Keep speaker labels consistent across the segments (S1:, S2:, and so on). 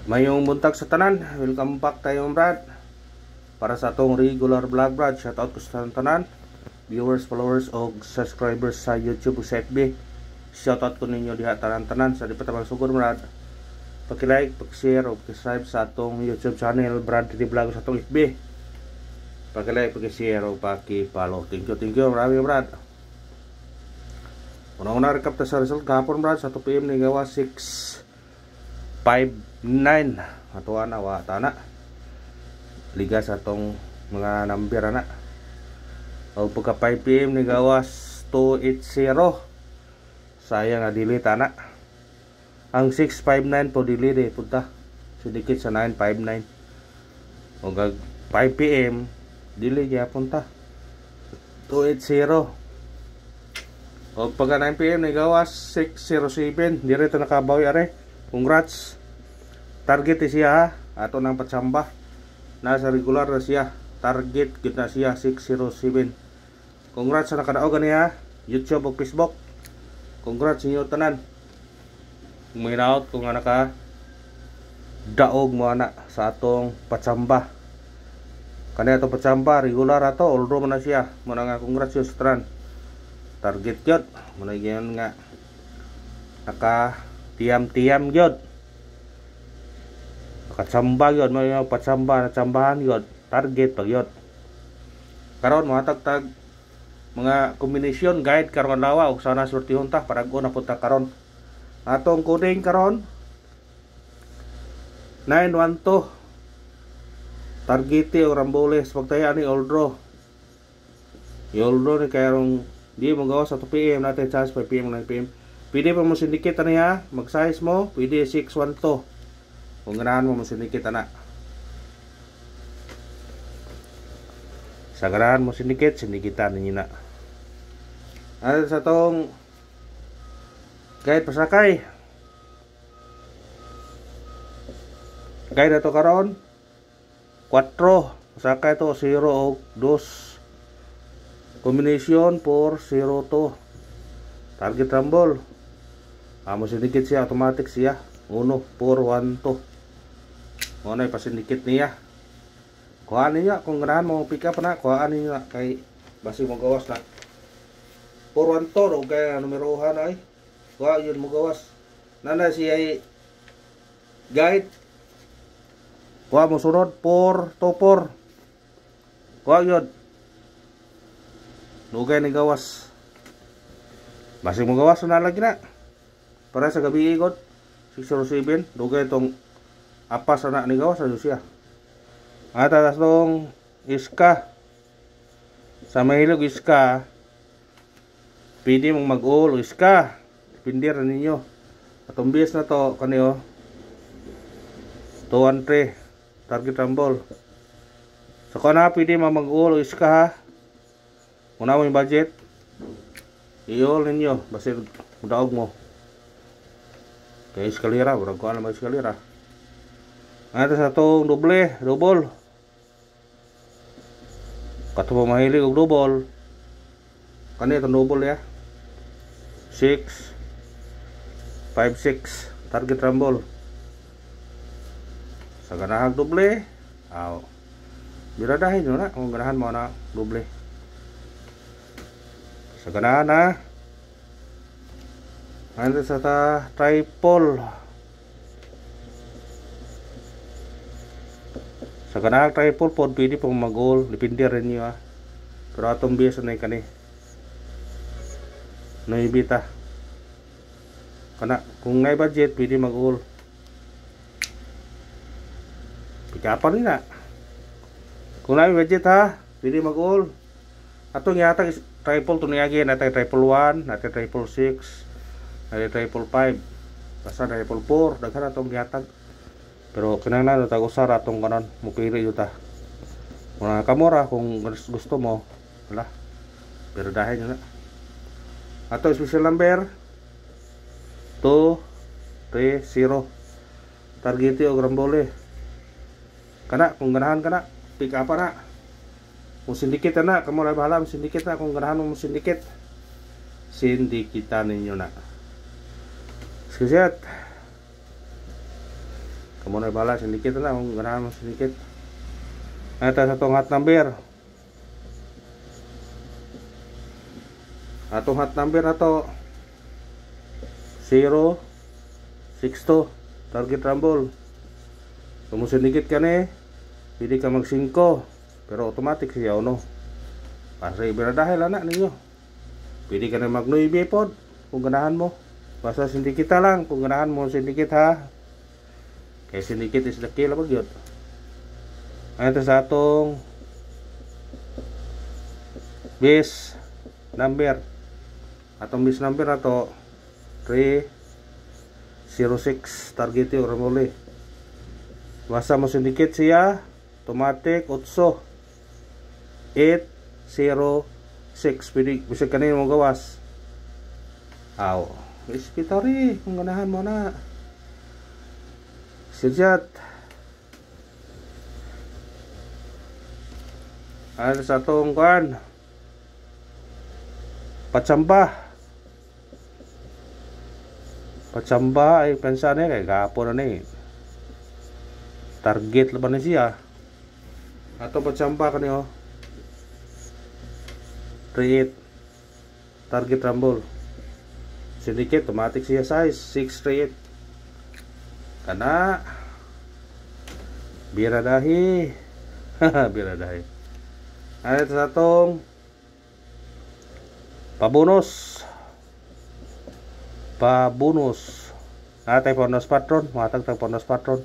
S1: Mayong buntag sa tanan, welcome back tayo Brad. Para sa atong regular vlog Brad, shoutout ko sa tanan, viewers, followers o subscribers sa YouTube o sa FB. Shoutout ko ninyo diha tanan-tanan sa di pa tabang sugod Brad. Paki-like, paki-share o paki-subscribe sa atong YouTube channel Brad TV Vlog sa atong FB. Paki-like, paki-share o paki-follow. Thank you marami Brad. Una-una recap ta sa result kahapon Brad sa 2 PM ni gawa 659 atuan na wa tana liga sa atong mga number ana o pagka 5 PM ni gawas 280 sayang nga dili tana ang 659 po dili de punta sidikit sa 959 o gag 5 PM dili gyud punta 280 o pagka 9 PM ni gawas 607 dire ta nakabawi are. Congrats. Target siya ha. Ato nang patsamba. Nasa regular na siya. Target gid na siya 607. Congrats sa nakadaog ganiya. YouTube o Facebook. Congrats inyo tanan. Kung may naot kung naka daog mo ana sa atong patsamba. Kani atong patsamba regular ato although man na siya. Muna nga congrats sa tanan. Target gyud. Muna gyud nga naka tiam-tiam gyud. Nakatsamba gyud, may patsamba na tsambahan gyud. Target pag gyud. Karon mga tagtag mga kombinasyon guide karon lawa ug sana surtihon ta parag-o na punta karon. Atong coding karon 912. Targete o ramboles pagtaya ni Oldro. Oldro ni kayong di mo gawa sa 2 PM natin chance 5 PM 9 PM. Pwede pa mo sindikit niya, mag-size mo, pwede 612. Kung ganahan mo sindikit na. Sa ganahan mo sindikitan ninyo na. At sa tong guide pasakay. Guide na to karon 4. Pasakay to 0 o 2. Combination 4, 0, 2. Target rumble. Mo sindikit siya, automatic siya 1, 4, 1, 2. Muna ipasindikit niya. Kuhaan niya kung ganahan mo pick up na, kuhaan niya kay basi mo gawas na 4, 1, 2 o kaya numerohan ay kuha yun mo gawas nana siya ay guide kuha mo sunod 4, 2, 4 kuha yun nugay ni gawas basi mo gawas na lagi na para sa gabi ikot 607 dugay itong apas na ni gawas sa siya at atas tong iska sa mahilog iska pwede mong mag-all iska depende rin ninyo atong base na to kaniyo 213 target rumble so kung na pwede mag-all iska ha una mo yung budget i-all ninyo basi daog mo kaya eskalera, urang ko alam eskalera. At sa itong double. Kato mo mahilig og double. Kani itong double ya. 6, 5, 6. Target rumble. Sa ganahang double. Biradahin nyo na kung ganahan mo na double. Sa ganahan na. Ano sa triple sa kanang triple pod pwede pong mag-all depende rin nyo ha pero atong base na kani naibita kana kung may budget pwede mag-all pikapan nila kung may budget ha pwede mag-all atong yata triple to niyagi natin triple 1 natin triple 6 ay triple 5 basta triple 4 daghan atong gihatag pero kinahanglan tag usar atong kanon mupili jud ta mga kamura kung gusto mo wala pero dahil na ato special number 2 3 0 targete og rambole kana kung ganahan kana pick up na kung sindikit na kamo na bahala sindikit na kung ganahan mo sindikit sindikitan ninyo na. Sikat. Kamu na bala sindikit na kung ganahan mo sindikit. Ito sa itong hot number. Atong hot number na to 062 target rumble. Kung sindikit ka ni, pwede ka mag 5 pero automatic siya no. Para ibinadahin anak ninyo. Pwede ka na mag 9 pod kung ganahan mo. Basta sindikita lang kung ganahan mo sindikit ha. Kaya sindikit is the key lang yun. Ito sa atong base number. Atong base number na to 306 target yung ramuli. Basta mo sindikit siya automatic 806 pwede bisa kanina mo gawas. Aw, ispitari kung ganahan mo na. Sejat. Ano sa itong kan? Patsamba. Patsamba ay pensa na kay gapon na ni. Target laban na siya. Ato patsamba kaniyo. 38 target rumble. Syndicate automatic siya size 638. Kana biradahi. Biradahi. Ano sa atong pabonus. Pabonus. Atay bonus patron, matag tag bonus patron.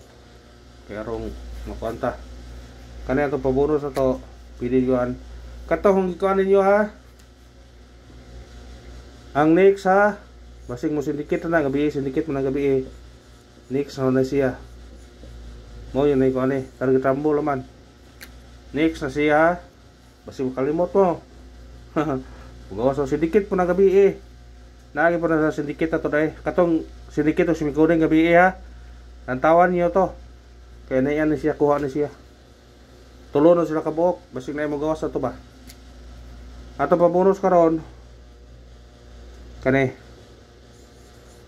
S1: Pero makuanta. Kani atong pabonus ato pili yuan. Katong ikuan ninyo ha. Ang next ha, basing mo sindikit na gabi, sindikit mo na gabi. Next na siya. Mo yun na ikuan eh, target rumble naman. Next na siya. Basing mo kalimot mo. Bugawas sa sindikit po na gabi eh. Naagi po na sa sindikit na to dahil. Katong sindikit o simikuding gabi eh ha. Nantawan niyo to. Kaya na yan siya, kuha na siya. Tulo na sila kabuok. Basing na yung magawas na to ba. Ato pa bonus karon. Kani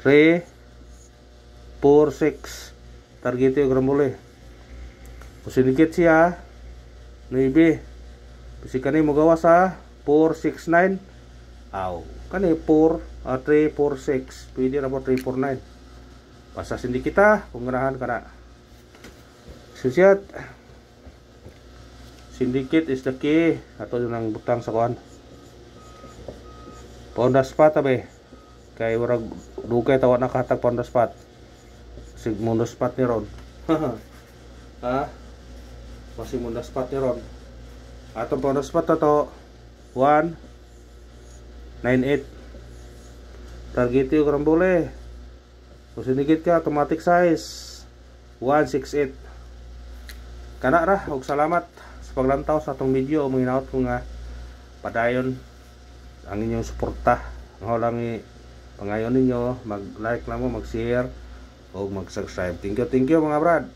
S1: 3 4 6 target yung gramule. Kung sindikit siya 9. Basi kani mo gawas sa 4 6 9. Aw, kani 4 3 4 6. Pwede na po 3 4 9. Basta sindikita kung ganahan ka na. Susyat. Syndicate is the key. Ato nang butang sa kuan. Ponda spot tabi. Kay warag dugay tawa na kahatag ponda spot. Sig mundo spot ni ron. Ha? Masih mundo spot ni ron. Atong ponda spot na to 198. Target yung karambole. Kung sinigit ka automatic size 168. Kana ra og salamat sa paglantaw sa atong video. Manginaot ko nga padayon ang inyong suporta. Nga lang pangayon ninyo mag-like lang mo, mag-share o mag-subscribe. Thank you mga brad.